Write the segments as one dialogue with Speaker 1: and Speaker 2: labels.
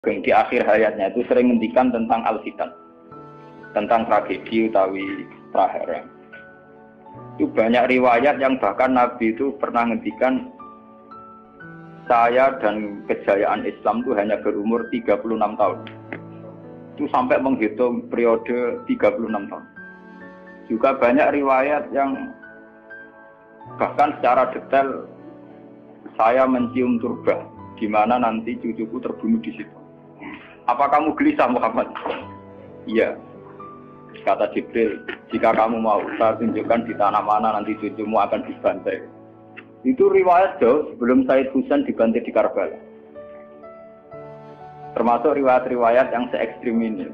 Speaker 1: Di akhir hayatnya itu sering ngendikan tentang al-fitan, tentang tragedi utawi prahareng. Itu banyak riwayat yang bahkan Nabi itu pernah ngendikan, saya dan kejayaan Islam itu hanya berumur 36 tahun. Itu sampai menghitung periode 36 tahun. Juga banyak riwayat yang bahkan secara detail saya mencium turba, di mana nanti cucuku terbunuh di situ. Apa kamu gelisah Muhammad? Iya. Kata Jibril, jika kamu mau, saya tunjukkan di tanah mana nanti cucumu akan dibantai. Itu riwayat jauh sebelum Said Husain dibantai di Karbala. Termasuk riwayat-riwayat yang se-ekstrim ini.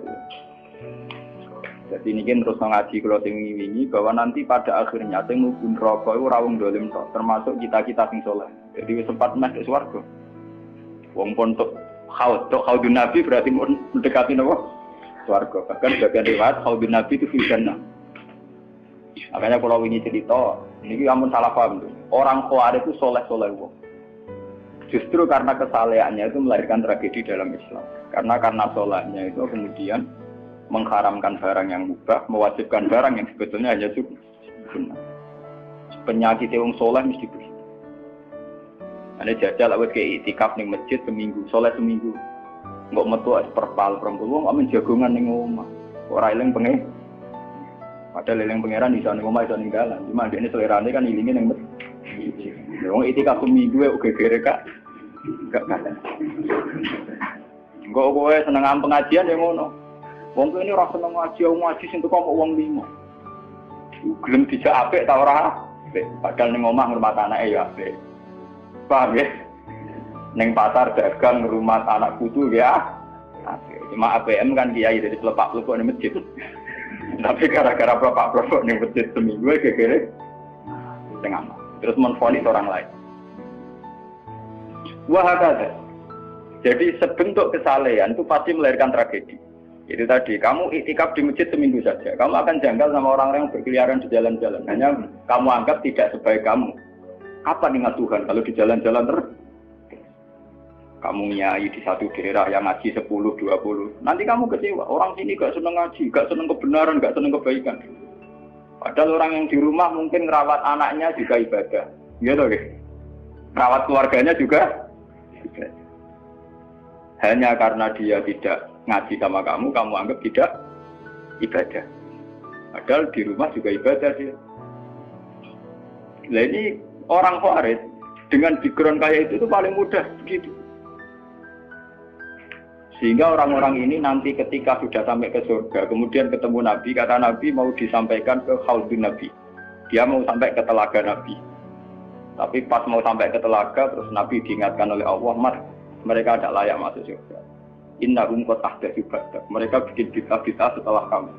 Speaker 1: Jadi ini kan terus ngaji kalau tinggi-tinggi bahwa nanti pada akhirnya sing mubun rokok itu rawung dolim tok, termasuk kita-kita sing soleh. Jadi sempat masuk swarga. Wong pontok Khaudun Nabi berarti mendekati apa? Swarga. Bahkan bagian riwayat Khaudun Nabi itu fi jannah. Makanya kalau ini cerita, ini amun salah paham tuh. Orang Khawarij itu soleh-soleh wong. Justru karena kesalehannya itu melahirkan tragedi dalam Islam. Karena solehnya itu kemudian mengharamkan barang yang mubah, mewajibkan barang yang sebetulnya hanya sunnah. Penyakit wong soleh mesti begitu. Ane jajal awet ke itikaf ning masjid seminggu, soleh seminggu. Enggak metu perpal perempuan, enggak menjagongan ning omah. Ora eling pengen. Padahal eling pangeran iso ning omah iso ninggalan. Cuma dekne selerane kan ilinge ning masjid. Wong itikaf seminggu kok gegere Kak. Enggak kan. Enggak kowe seneng pengajian ya ngono. Wong ini ora seneng ngaji sing teko kok wong limo. Gelem dijak apik ta ora? Padahal ning omah ngurmat anake ya apik. Paham ya? Neng pasar dagang rumah anak putu ya. Cuma APM kan kiai dari pelepak-pelepok di masjid. Tapi gara-gara pelepak-pelepok di masjid seminggu kira-kira tengah. Terus menfonis orang lain. Wah ada. Jadi sebentuk kesalehan itu pasti melahirkan tragedi. Itu tadi, kamu iktikaf di masjid seminggu saja. Kamu akan janggal sama orang-orang yang berkeliaran di jalan-jalan. Hanya kamu anggap tidak sebaik kamu. Apa ingat Tuhan kalau di jalan-jalan terus? Kamu nyai di satu daerah yang ngaji 10, 20. Nanti kamu kecewa. Orang sini gak seneng ngaji, gak seneng kebenaran, gak seneng kebaikan. Padahal orang yang di rumah mungkin ngerawat anaknya juga ibadah. Gitu guys. Ngerawat keluarganya juga ibadah. Hanya karena dia tidak ngaji sama kamu anggap tidak ibadah. Padahal di rumah juga ibadah dia. Nah ini orang Khawarij dengan background kayak itu paling mudah begitu. Sehingga orang-orang ini nanti ketika sudah sampai ke surga, kemudian ketemu Nabi, kata Nabi mau disampaikan ke Khaudun Nabi. Dia mau sampai ke telaga Nabi. Tapi pas mau sampai ke telaga, terus Nabi diingatkan oleh Allah, mereka tidak layak masuk surga. Innahum qad ahdatsu ba'dak. Mereka bikin bid'ah setelah kamu.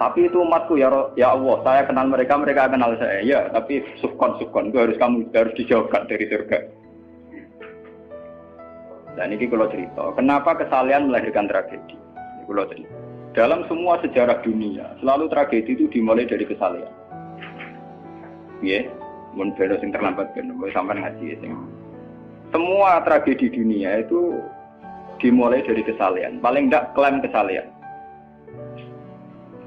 Speaker 1: Tapi itu umatku ya Allah, saya kenal mereka kenal saya. Ya, tapi sukon itu harus dijauhkan dari surga. Dan ini kalau cerita, kenapa kesalehan melahirkan tragedi? Ini kalau cerita. Dalam semua sejarah dunia, selalu tragedi itu dimulai dari kesalehan. Ya, mun belo sing terlambat ben sampean ngaji sing. Semua tragedi dunia itu dimulai dari kesalehan. Paling enggak klaim kesalehan.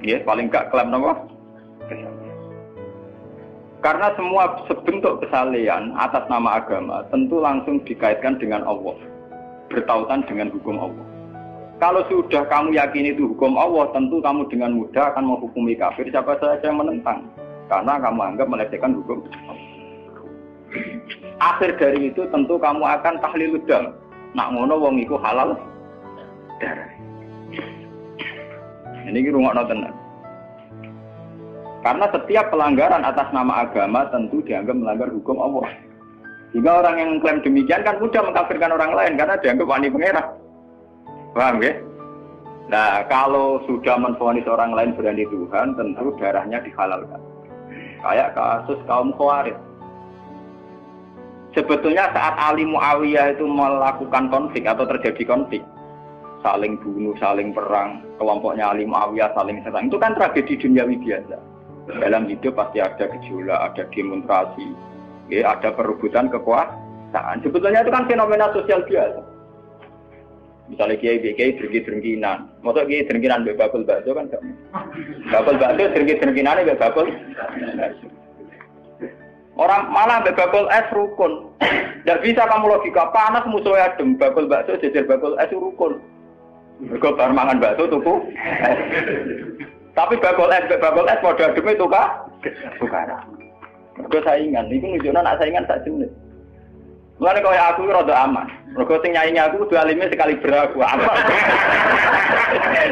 Speaker 1: Ya, paling enggak klaim apa? Kesalehan. Karena semua sebentuk kesalehan atas nama agama tentu langsung dikaitkan dengan Allah. Bertautan dengan hukum Allah. Kalau sudah kamu yakini itu hukum Allah, tentu kamu dengan mudah akan menghukumi kafir siapa saja yang menentang. Karena kamu anggap melecehkan hukum Allah. Akhir dari itu tentu kamu akan tahlilud dam. Nak ngono wong iku halal darah. Ini rungokno tenan. Karena setiap pelanggaran atas nama agama tentu dianggap melanggar hukum Allah. Jika orang yang klaim demikian kan mudah mengkafirkan orang lain karena dianggap wani pangeran. Paham ya? Nah, kalau sudah menvonis orang lain berani Tuhan, tentu darahnya dihalalkan. Kayak kasus kaum Khawarij. Sebetulnya saat Ali Muawiyah itu melakukan konflik atau terjadi konflik, saling bunuh, saling perang, kelompoknya Ali Muawiyah saling serang, itu kan tragedi duniawi biasa. Dalam hidup pasti ada gejolak, ada demonstrasi, ya, ada perebutan kekuasaan. Sebetulnya itu kan fenomena sosial biasa. Misalnya kiai drengki-drengkinan. Maksud kiai drengkinan mbek bakul bakso kan gak. Bakul bakso drengki-drengkinane mbek bakul. Orang malah mbek bakul es rukun. Ndak bisa kamu logika panas musuhnya adem, bakul bakso jejer bakul es rukun. Mergo bar mangan bakso tuku. Tapi bakul es padha ademe tukaran. Mergo saingan, iku nunjukno nek saingan sak jenis. Mulane kaya aku rada aman. Mergo sing nyaingi aku kudu alime sekali beraku aman.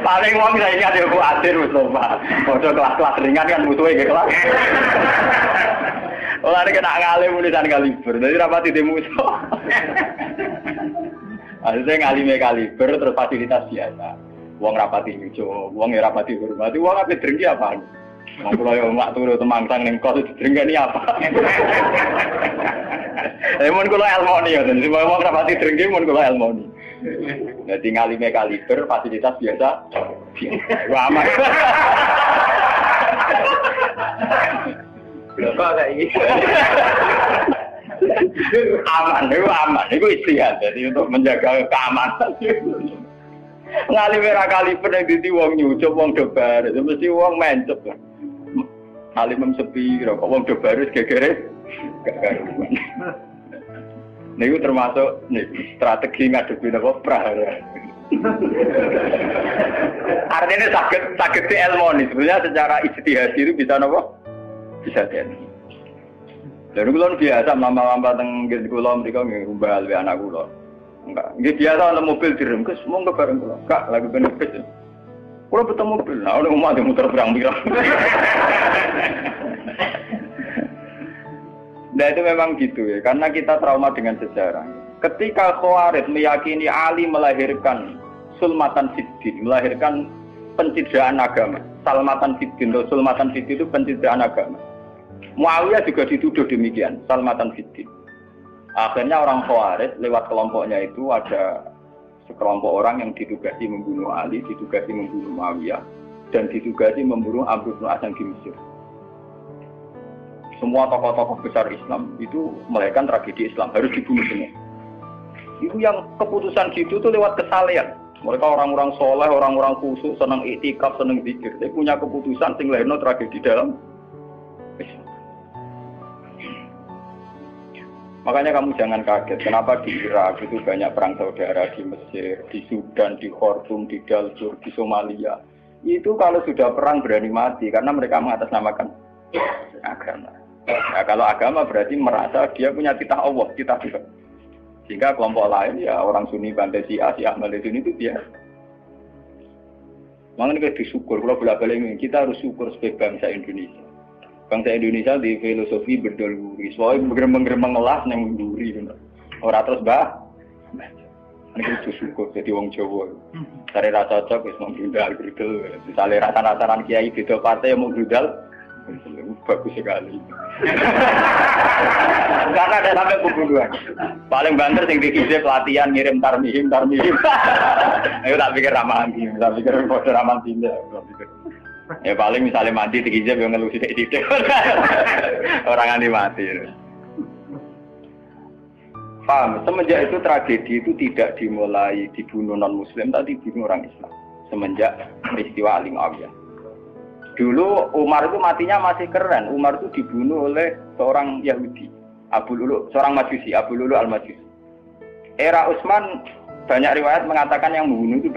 Speaker 1: Paling wong saingi ade ku adir wis lho, Pak. Padha kelas-kelas ringan kan musuhe ge kelas. Ora nek nak ngalim tulisan kaliber. Dadi rapati de musuh. Akhirnya ngalime kaliber terus fasilitas biasa. Wong rapati nyucu, wong rapati hormati, wong ape drengki apaan? Wong kula yo mak turu temangsang ning kos drengkeni apa? Mun kula elmoni ya, dadi wong rapati drengki mun kula elmoni. Dadi ngalime kaliber fasilitas biasa. Wah aman. Kok kayak iki? Aman, itu istihad. Jadi untuk menjaga keamanan. Ngalime ra kaliber nek dadi wong nyucup wong dobar, mesti wong mencep. Alim sepi kok wong dobar wis gegere gak karuan. Niku termasuk strategi ngadepi napa prahara. Artinya sakit di ilmoni sebenarnya secara ijtihad itu bisa napa? Bisa jadi. Lalu kula biasa mama-mama teng kula mriko ngumbal we anak kula. Enggak, nggih biasa ana mobil direm, Gus, monggo bareng kula. Kak, lagi benefit. Kula betul mobil, nah ono omah muter pirang-pirang. Nah itu memang gitu ya, karena kita trauma dengan sejarah. Ketika Khawarij meyakini Ali melahirkan sulmatan fiddin, melahirkan pencitraan agama. Salmatan fiddin, sulmatan fiddin itu pencitraan agama. Muawiyah juga dituduh demikian, salmatan fiddin. Akhirnya orang Khawarij lewat kelompoknya itu ada sekelompok orang yang ditugasi membunuh Ali, ditugasi membunuh Muawiyah, dan ditugasi membunuh Amr bin As di Mesir. Semua tokoh-tokoh besar Islam itu melahirkan tragedi Islam, harus dibunuh semua. Itu yang keputusan gitu tuh lewat kesalehan. Mereka orang-orang soleh, orang-orang khusyuk, senang iktikaf, senang zikir. Dia punya keputusan sing lahirno tragedi dalam Islam. Makanya kamu jangan kaget, kenapa di Irak itu banyak perang saudara, di Mesir, di Sudan, di Khartoum, di Darfur, di Somalia. Itu kalau sudah perang berani mati, karena mereka mengatasnamakan agama. Nah, kalau agama berarti merasa dia punya titah Allah, titah Tuhan. Sehingga kelompok lain, ya orang Sunni, Bantai Syiah, si Ahmad itu biasa. Makanya kita disyukur, kalau bolak-balik ini, kita harus syukur sebagai bangsa Indonesia. Bangsa Indonesia di filosofi berdaluri, soalnya bergeremeng-geremeng ngelas yang berduri, orang terus ini itu syukur jadi wong Jawa. Cari rasa cocok, wis mau brudal, misalnya rasa-rasaran kiai beda partai yang mau brudal, bagus sekali. Karena ada sampai pembunuhan. Paling banter sing dikisi pelatihan ngirim tarmihim. Ayo tak pikir ramalan gini, tak pikir bodoh ramalan tindak, tak pikir. Ya paling misalnya mati dikijab yang ngeluh sidik-sidik orang anti mati. Paham? Semenjak itu tragedi itu tidak dimulai dibunuh non-muslim, tapi dibunuh orang Islam. Semenjak peristiwa Ali Muawiyah. Dulu Umar itu matinya masih keren. Umar itu dibunuh oleh seorang Yahudi, Abu Lulu, seorang Majusi, Abu Lulu al-Majusi. Era Utsman banyak riwayat mengatakan yang membunuh itu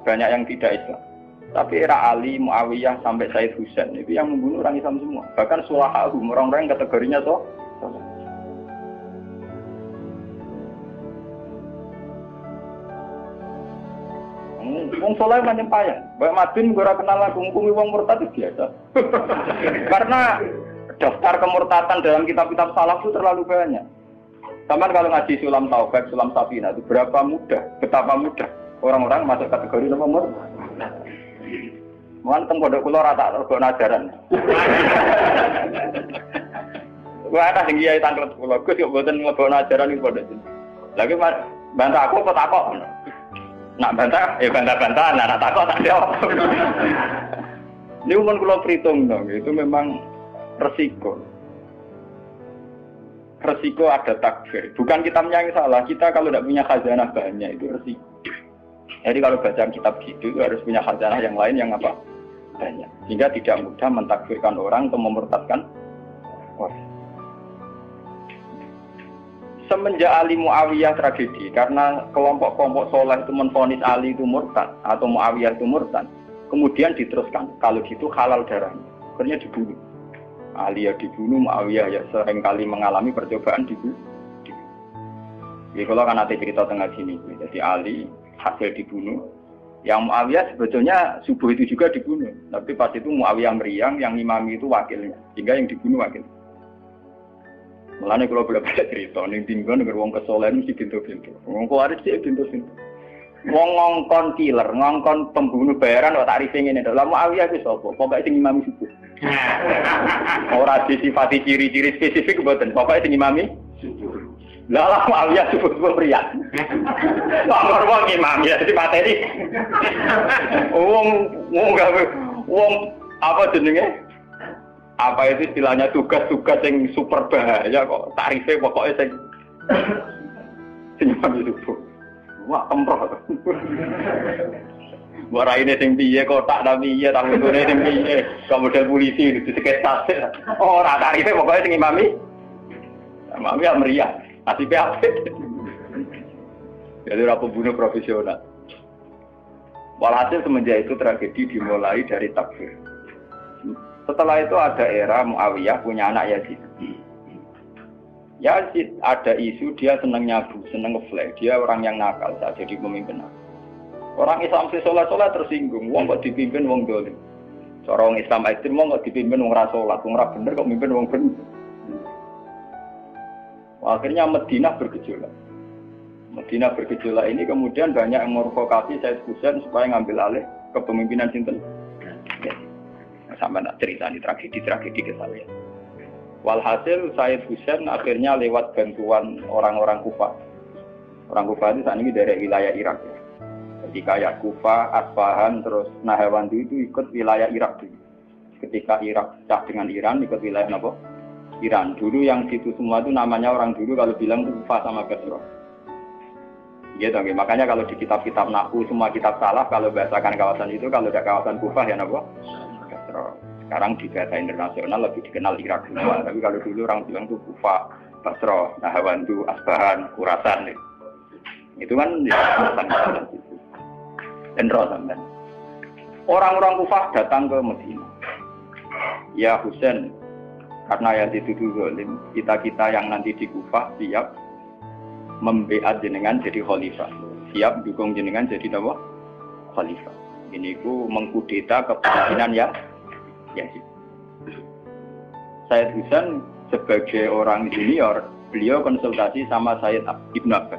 Speaker 1: banyak yang tidak Islam. Tapi era Ali, Muawiyah sampai Said Husain itu yang membunuh orang Islam semua. Bahkan sulahahum, orang-orang yang kategorinya wong soleh macam payah. Mbak Madin gue kenal aku ngukumi wong murtad itu biasa. Karena daftar kemurtatan dalam kitab-kitab salaf itu terlalu banyak. Sama kalau ngaji Sulam Taufik, Sulam Safina itu betapa mudah orang-orang masuk kategori nomor murtad. Mohon teng pondok kula rata rego ajaran. Wah ana sing kiai tanglet kula, Gus yo mboten mlebokno ajaran iki pondok. Lagi bantah aku apa takok? Nak bantah, ya bantah-bantahan, nak takok tak jawab. Ini umum kula perhitung dong, itu memang resiko. Resiko ada takfir. Bukan kita yang salah, kita kalau tidak punya khazanah banyak itu resiko. Jadi kalau baca kitab gitu harus punya khazanah yang lain yang apa? Banyak. Sehingga tidak mudah mentakfirkan orang atau memurtadkan orang. Semenjak Ali Muawiyah tragedi, karena kelompok-kelompok soleh itu menvonis Ali itu murtad atau Muawiyah itu murtad, kemudian diteruskan, kalau gitu halal darahnya, akhirnya dibunuh. Ali ya dibunuh, Muawiyah ya seringkali mengalami percobaan dibunuh. Jadi kalau kan ada cerita tengah sini, jadi Ali hasil dibunuh, yang Muawiyah sebetulnya subuh itu juga dibunuh, tapi pas itu Muawiyah meriang, yang imami itu wakilnya, sehingga yang dibunuh wakil. Mulane kalau boleh baca cerita, ning tinggon nek wong kesolen mesti pintu-pintu. Wong kuwaris sih pintu-pintu. Wong ngongkon killer, ngongkon pembunuh bayaran kok tarife ngene to. Lah Muawiyah ku sapa? Pokoke sing imami subuh. Ora disifati ciri-ciri spesifik mboten. Pokoke sing imami subuh. Lah Muawiyah subuh pria. Wong wong imam ya dipateni. Wong apa jenenge? Apa itu istilahnya tugas-tugas yang super bahaya kok tarifnya pokoknya sing subuh. Wah kemproh. Wara ini sing piye kotak ta piye ta ngene sing piye. Kok model polisi itu sekitar. Ora tarifnya pokoknya sing imami. Imami ya meriah. Nasibe apik. Jadi ora pembunuh profesional. Walhasil semenjak itu tragedi dimulai dari takfir. Setelah itu ada era Muawiyah punya anak Yazid. Yazid ada isu dia seneng nyabu, seneng ngeflek. Dia orang yang nakal saat jadi pemimpin. Orang Islam sholat tersinggung. Wong kok dipimpin wong dolim. Orang Islam ekstrem wong kok dipimpin wong ra sholat, wong ra bener kok mimpin wong bener. Akhirnya Madinah bergejolak. Madinah bergejolak ini kemudian banyak yang merokokasi Said Husain supaya ngambil alih kepemimpinan sinten. Sampai nak cerita di tragedi kesalahan. Walhasil Said Husain akhirnya lewat bantuan orang-orang Kufah. Orang Kufah itu saat ini dari wilayah Irak. Ya. Jadi kayak Kufah, Asfahan, terus Nahawandi itu ikut wilayah Irak. Ketika Irak pecah dengan Iran, ikut wilayah apa? Iran. Dulu yang situ semua itu namanya orang dulu kalau bilang Kufah sama Basra. Gitu, makanya kalau di kitab-kitab Nahwu semua kitab salaf kalau bahasakan kawasan itu kalau ada kawasan Kufah ya apa? Sekarang di bahasa internasional lebih dikenal Irak semua, tapi kalau dulu orang bilang itu Kufah, Basra, Nahawandu, Asbahan, Khurasan. Itu kan di kawasan itu. Dan Rosamban. Orang-orang Kufah datang ke Madinah. Ya Husain, karena yang dituduh zalim, kita yang nanti di Kufah siap membeat jenengan jadi khalifah, siap dukung jenengan jadi apa? Khalifah. Ini ku mengkudeta kepemimpinan ya. Yazid. Said Husain sebagai orang junior, beliau konsultasi sama Sayyid Ibn Abbas.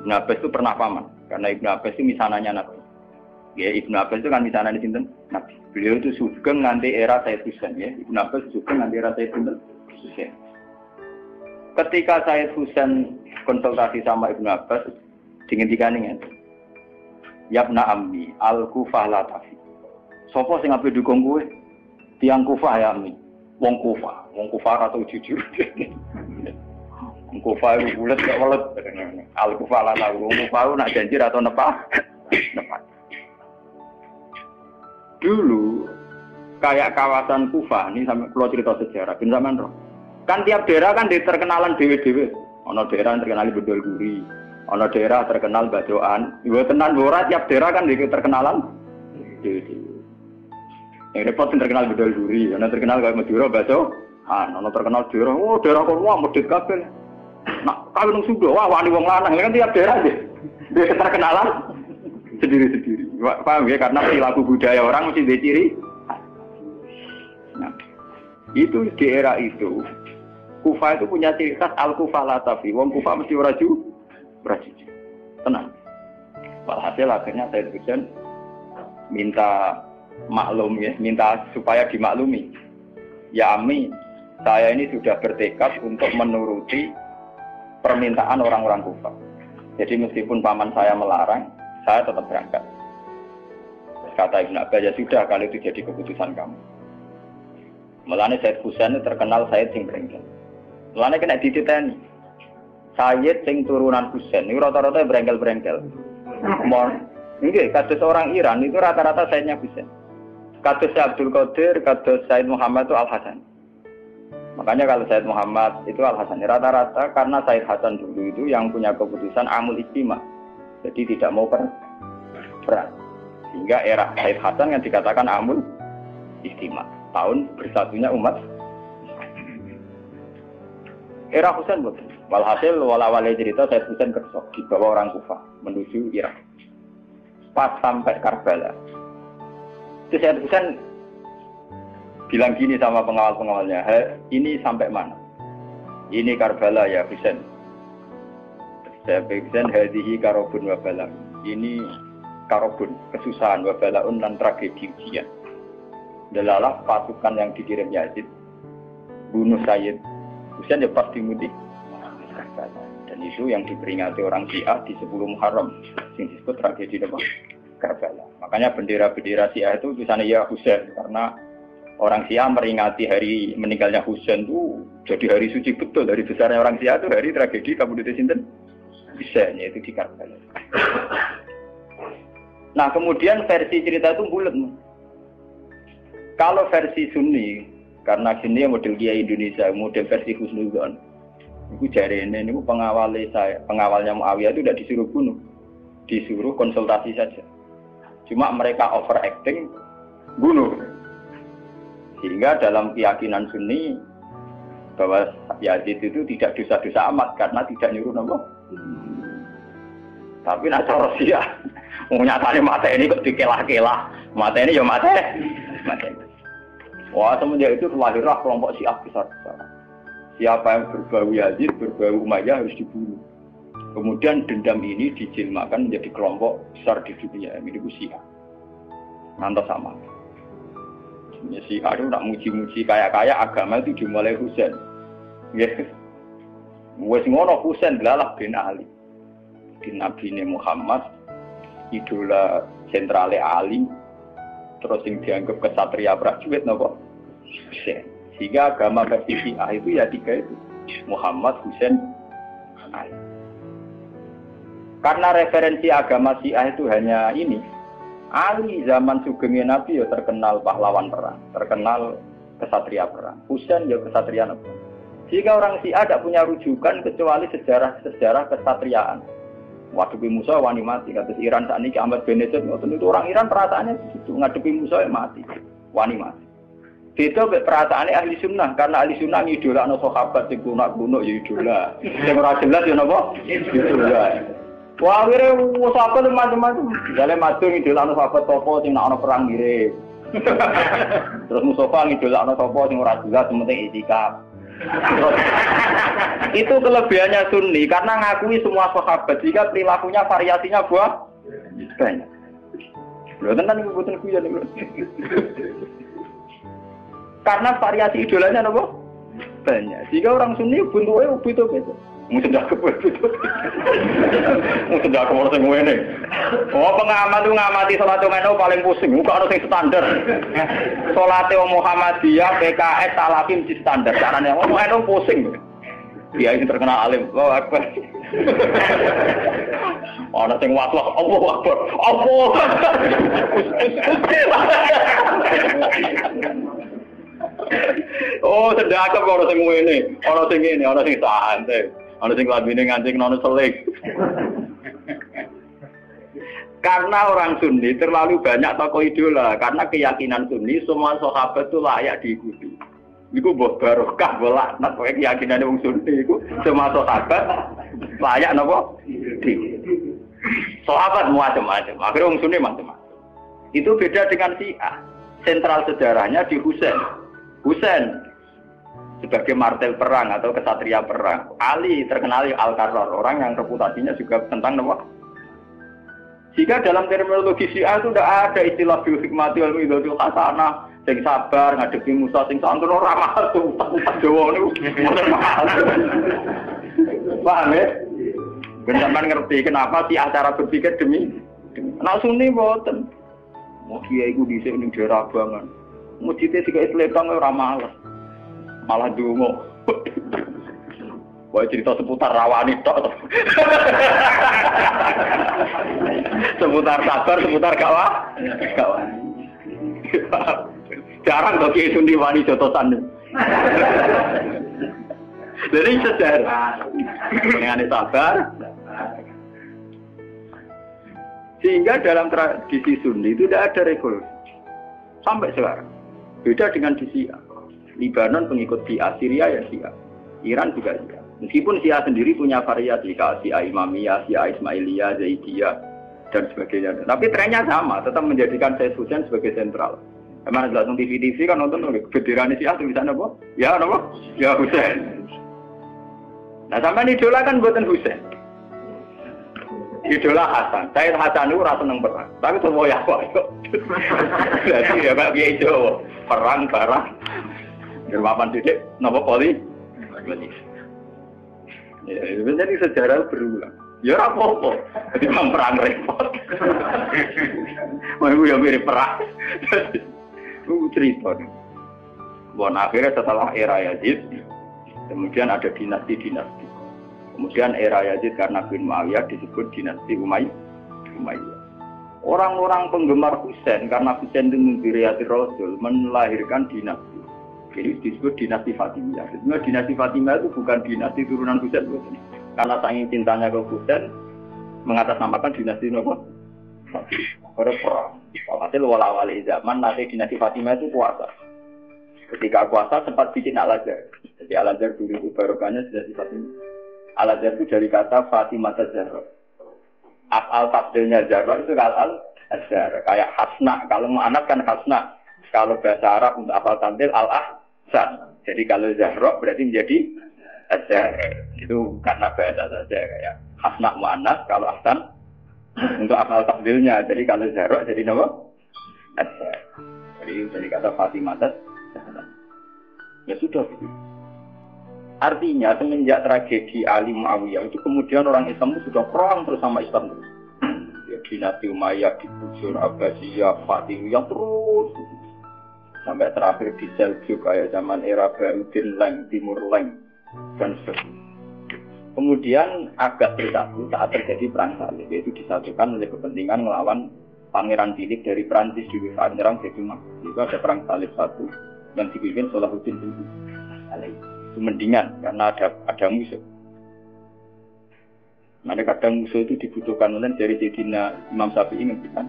Speaker 1: Ibn Abbas itu pernah paman, karena Ibn Abbas itu misananya Nabi. Ya, Ibn Abbas itu kan misananya sinten Nabi. Beliau itu sugeng nanti era Sayyid Husain ya. Ibn Abbas sugeng nanti era Sayyid Husain. Ketika Sayyid Husain konsultasi sama Ibn Abbas, dihentikan ini. Yabna ammi al-Kufah la tafi. Sopo sing ape dukung kowe? Tiang Kufah ya mi, wong Kufah atau jujur. Wong Kufah itu bulat gak welet. Al Kufah lah tahu, wong Kufah nak janji atau nepat. Dulu kayak kawasan Kufah ini sampai pulau cerita sejarah, bin zaman roh. Kan tiap daerah kan terkenalan dewe-dewe. Ono daerah terkenal bedol guri, ono daerah terkenal badoan. Ibu tenan borat tiap daerah kan terkenalan dewe-dewe. Yang repot terkenal bedol duri, yang terkenal kayak Madura, Baso, yang terkenal daerah, oh daerah kono wah medit kabel. Nak kawin nang Sunda, wah wani wong lanang, kan tiap daerah dia terkenalan sendiri-sendiri. Paham ya? Karena perilaku budaya orang mesti diciri. Nah, itu di era itu, Kufah itu punya ciri khas al-Kufah la tafi. Wong Kufah mesti ora ju, tenang. Walhasil akhirnya Said Husain minta maklum ya, minta supaya dimaklumi. Ya Ami, saya ini sudah bertekad untuk menuruti permintaan orang-orang Kufah. Jadi meskipun paman saya melarang, saya tetap berangkat. Kata Ibn Abbas, ya sudah kalau itu jadi keputusan kamu. Mulane Said Husain terkenal Said sing brengkel. Mulane kena dititeni. Said sing turunan Husain, ini rata-rata brengkel-brengkel. Nggih, kados orang Iran itu rata-rata Sayyidnya Husain. Kados Abdul Qadir, kados Sayyid Muhammad itu Al-Hasan. Makanya kalau Sayyid Muhammad itu Al-Hasan rata-rata karena Sayyid Hasan dulu itu yang punya keputusan amul istima. Jadi tidak mau perang. Sehingga era Sayyid Hasan yang dikatakan amul istima. Tahun bersatunya umat. Era Husain betul. Walhasil wala-wala cerita Sayyid Husain kersok dibawa orang Kufah menuju Irak. Pas sampai Karbala. Sayyid Husain bilang gini sama pengawal-pengawalnya, ini sampai mana? Ini Karbala ya Husain. Saya Husain hadihi karobun wabala. Ini karobun, kesusahan wabalaun dan tragedi ujian. Delalah pasukan yang dikirim Yazid bunuh Sayyid Husain ya pasti mudik. Dan itu yang diperingati orang Syiah di 10 Muharram, yang disebut tragedi Karbala. Makanya bendera-bendera Syiah itu tulisannya ya Husain, karena orang Syiah meringati hari meninggalnya Husain itu jadi hari suci betul. Dari besarnya orang Syiah itu hari tragedi Kabupaten Sinten Husain, yaitu di Karbala. Nah kemudian versi cerita itu bulat. Kalau versi Sunni, karena sini model Kiai Indonesia, model versi Husnudzon, itu jari ini pengawalnya Muawiyah itu tidak disuruh bunuh, disuruh konsultasi saja. Cuma mereka overacting bunuh. Sehingga dalam keyakinan Sunni bahwa Yazid itu tidak dosa-dosa amat karena tidak nyuruh nama. Tapi nak cara Syiah, nyatane mata ini kok dikelah-kelah, mata ini ya mata. Wah semenjak itu lahirlah kelompok Syiah besar-besar. Siapa yang berbau Yazid, berbau Umayyah harus dibunuh. Kemudian dendam ini dijilmakan menjadi kelompok besar di dunia, ini Syiah. Nanti sama. Syiah itu nak muji-muji kaya-kaya agama itu dimulai Husain. Yes. Wes ngono Husain delalah bin Ali. Di Nabi Muhammad, idola sentrale Ali, terus yang dianggap kesatria prajurit nopo Husain. Sehingga agama versi Syiah itu ya 3 itu, Muhammad, Husain, Ali. Karena referensi agama Syiah itu hanya ini, Ali zaman sugengnya Nabi ya terkenal pahlawan perang, terkenal kesatria perang. Husain ya kesatria perang. Sehingga orang Syiah tidak punya rujukan kecuali sejarah kesatriaan. Ngadepi Musa wani mati, kata Iran saat ini Ahmad bin Najib, itu orang Iran perasaannya begitu, ngadepi Musa mati, wani mati. Beda perasaannya ahli sunnah, karena ahli sunnah idola no sahabat sing kuno ya idola, sing ora jelas ya napa idola. Wah akhirnya sahabat macam-macam, misalnya madung idola no sahabat topo sing nak ono perang mirip. Terus Mustafa idola no topo sing ora jelas, penting itikaf. Itu kelebihannya Sunni karena ngakui semua sahabat jika perilakunya variasinya banyak. Lho tenan iku boten kuyon niku. Karena variasi idolanya napa? Banyak. Jika orang Sunni bentuke beda-beda. Mungkin dak kebetulan. Mungkin dak kemana sing ngene. Oh pengamat itu ngamati salat ngono paling pusing. Kok ono sing standar. Salate Muhammadiyah, PKS, Salafim di standar. Carane ngono pusing. Dia ini terkenal alim. Allahu Akbar. Ono sing waswas, Allahu Akbar. Allah. Oh, sedekah kok ono sing ngene. Ono sing ngene, ono sing santai. Ono sing labine ngancing nono selik. Karena orang Sunni terlalu banyak tokoh idola. Karena keyakinan Sunni semua sahabat itu layak diikuti. Iku mbok barokah bolak nak keyakinan wong Sunni iku semua sahabat layak napa? Sahabat macam-macam. Akhirnya wong Sunni macam-macam. Itu beda dengan Syiah. Sentral sejarahnya di Husain. Husain sebagai martel perang atau kesatria perang. Ali terkenal Al-Qarrar, orang yang reputasinya juga tentang apa? Jika dalam terminologi Syiah itu tidak ada istilah bil hikmati wal mau'izatil hasanah, sing sabar ngadepi Musa sing santun ora mahal tuh, Jawa niku mboten mahal. Paham ya? Benar-benar ngerti kenapa sih acara berpikir demi nak Sunni mboten. Mau kiai iku dhisik ning daerah Abangan. Mujite sik letong ora malas. Malah dungo. Wah cerita seputar rawani tok. Seputar sabar, seputar kawan. Jarang kok Kiai Sundi wani jotosan. Jadi sejarah. Dengan sabar. Sehingga dalam tradisi Sunni itu tidak ada revolusi. Sampai sekarang. Beda dengan di Syiah. Libanon pengikut Syiah, Syria ya Syiah. Iran juga Syiah. Meskipun Syiah sendiri punya variasi, Syiah Imamiyah, Syiah Ismailiyah, Zaidiyah, dan sebagainya. Tapi trennya sama, tetap menjadikan Sayyid Husain sebagai sentral. Emang langsung TV kan nonton benderanya Syiah tulisannya apa? Ya apa? Ya Husain. Nah sampai idola kan buatan Husain. Idola Hasan. Sayyid Hasan itu rasa seneng perang. Tapi semua ya kok. Jadi ya Pak Kiai Jawa perang barang. Gerwapan titik, napa poli? Ya, jadi sejarah berulang. Ya apa-apa. Jadi perang repot. Mau yang mirip perang. Itu cerita. Bon akhirnya setelah era Yazid, kemudian ada dinasti-dinasti. Kemudian era Yazid karena bin Muawiyah disebut dinasti Umayyah. Orang-orang penggemar Husain karena Husain itu mendiriati Rasul melahirkan dinasti. Jadi disebut dinasti Fatimiyah. Sebenarnya dinasti Fatimiyah itu bukan dinasti turunan Husain, karena saking cintanya ke Husain mengatasnamakan dinasti apa? Perang. Hasil wala-wali zaman nanti dinasti Fatimiyah itu kuasa. Ketika kuasa sempat bikin Al-Azhar. Jadi Al-Azhar dulu itu barokahnya dinasti Fatimiyah. Al-Azhar itu dari kata Fatimah Zahra. Af'al tafdilnya Zahra itu Al-Azhar. Kayak Hasna. Kalau mau anak kan Hasna. Kalau bahasa Arab untuk af'al tafdil Al-Ahsan. Jadi kalau Zahra berarti menjadi Azhar. Itu karena bahasa saja. Kayak Hasna mu'annas. Kalau Ahsan untuk af'al tafdilnya. Jadi kalau Zahra jadi apa? Azhar. Jadi dari kata Fatimah Zahra. Ya sudah begitu. Artinya semenjak tragedi Ali Muawiyah itu kemudian orang Islam itu sudah perang terus sama Islam terus. Ya, dinasti Umayyah, digusur, Abbasiyah, Fatimiyah terus. Sampai terakhir di Seljuk kayak zaman era Baruddin Leng, Timur Leng dan sebagainya. Kemudian agak bersatu saat terjadi perang salib, yaitu disatukan oleh kepentingan melawan Pangeran Philip dari Prancis di saat menyerang Jepang. Itu ada perang salib satu yang dipimpin Salahuddin Alayhi. Itu mendingan karena ada musuh. Nah, kadang musuh itu dibutuhkan oleh dari Sayyidina Imam Syafi'i kan.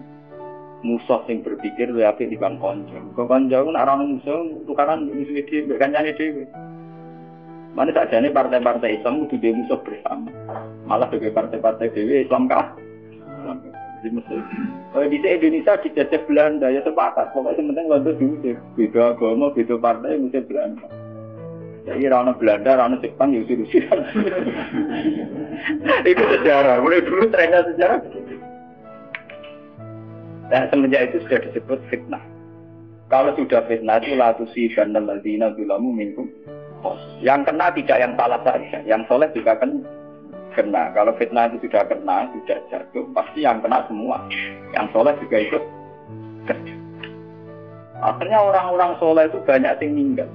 Speaker 1: Musuh yang berpikir lebih apik dibanding konco. Kok konco kan orang musuh tukaran musuh itu kancane dhewe. Mana sajane partai-partai Islam kudu dhewe musuh bersama. Malah sebagai partai-partai dhewe Islam kalah. Jadi musuh. Di Indonesia dijajah Belanda ya sepakat. Pokoknya penting Belanda dulu deh. Beda agama, beda partai musuh Belanda. Jadi orang Belanda, orang Jepang, ya Rusia. Itu sejarah. Mulai dulu trennya sejarah begitu. Dan semenjak itu sudah disebut fitnah. Kalau sudah fitnah itu latusi dan ladina bilamu minkum. Yang kena tidak yang salah saja, yang soleh juga kena. Kalau fitnah itu sudah kena, sudah jatuh, pasti yang kena semua. Yang soleh juga ikut. Akhirnya orang-orang soleh itu banyak yang meninggal.